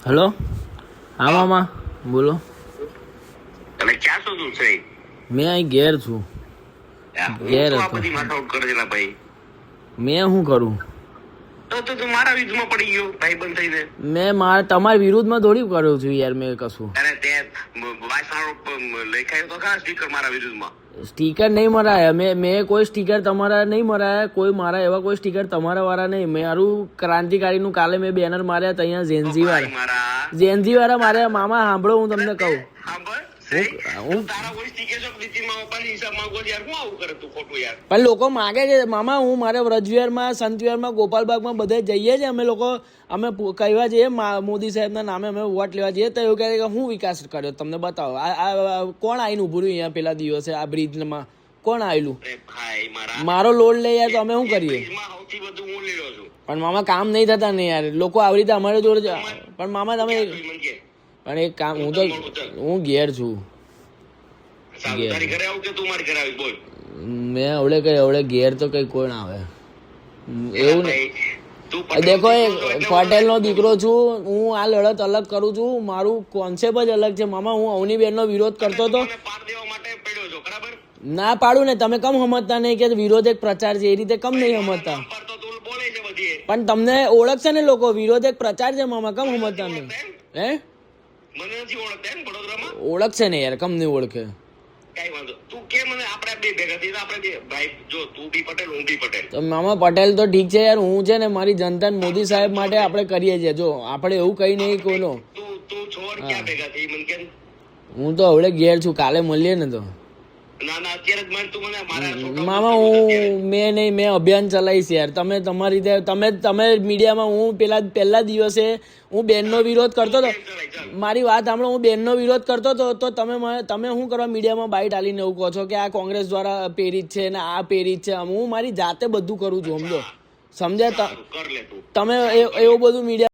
Hello, હા મામા બોલો. તમે ક્યાં છો તું છે? મેં અહીં ઘેર છું. ઘેર આ હતો. બધી માથાકૂટ કરે છે ભાઈ. મેં શું કરું? તો તું મારા વિરુદ્ધમાં પડી ગયો ભાઈ બંધ થઈને. મેં તમારા વિરુદ્ધમાં થોડી કર્યો છું યાર. મેં કશું અરે તે વાયસારો લખાયો તો ખરા સ્ટીકર મારા વિરુદ્ધમાં. સ્ટીકર નહીં મરાયા. મેં કોઈ સ્ટીકર તમારા નહીં મરાયા. કોઈ મારા એવા કોઈ સ્ટીકર તમારા વાળા નહીં. મારું ક્રાંતિકારીનું કાલે મેં બેનર માર્યા હતા અહીંયા ઝેનઝી વાળા માર્યા. મામા સાંભળો, હું તમને કહું. પણ લોકો માગે છે મામા. હું મારે વ્રજવિહારમાં, સંતવિહારમાં, ગોપાલબાગમાં બધે જઈએ છીએ અમે લોકો. અમે કહેવા જઈએ મોદી સાહેબના નામે અમે વોટ લેવા જઈએ તો એવું કહે કે હું વિકાસ કર્યો તમને બતાવો. આ કોણ આવીને ઉભું રહ્યું અહીંયા પેલા દિવસે આ બ્રિજમાં? કોણ આવેલું? મારો લોડ લે યાર તો અમે શું કરીએ? પણ મામા કામ નહીં થતા ને યાર. લોકો આવી રીતે અમારી જોડે. પણ મામા તમે પણ એક કામ, હું ઘેર છું. મેં અવડે ઘેર તો કઈ કોઈ ના આવે એવું નહીં. દેખો પટેલ નો દીકરો છું હું. આ લડત અલગ કરું છું. મારું કોન્સેપ્ટ જ અલગ છે મામા. હું અવની બેન નો વિરોધ કરતો હતો. ના પાડું ને. તમે કમ સમજતા નહીં કે વિરોધ એક પ્રચાર છે? એ રીતે કમ નહીં સમજતા? પણ તમને ઓળખશે ને લોકો. વિરોધ એક પ્રચાર છે મામા. કમ સમજતા નહીં? હે ઓળખશે ને યાર. કમ નહીં ઓળખે? મામા પટેલ તો ઠીક છે યાર. હું છે ને મારી જનતા મોદી સાહેબ માટે આપણે કરીએ છીએ. જો આપણે એવું કઈ નહીં કોઈનો. હું તો હવે ઘેર છું. કાલે મળીએ ને તો. મામા મેં અભિયાન ચલાવીશ યાર. તમે તમારી રીતે તમે મીડિયામાં. હું પહેલા દિવસે હું બેનનો વિરોધ કરતો હતો. મારી વાત સાંભળો. હું બેનનો વિરોધ કરતો હતો તો તમે શું કરવા મીડિયામાં બાઇટ આલીને એવું કહો છો કે આ કોંગ્રેસ દ્વારા પ્રેરિત છે ને આ પ્રેરિત છે? હું મારી જાતે બધું કરું છું. સમજો સમજ્યા તમે? એવું બધું મીડિયા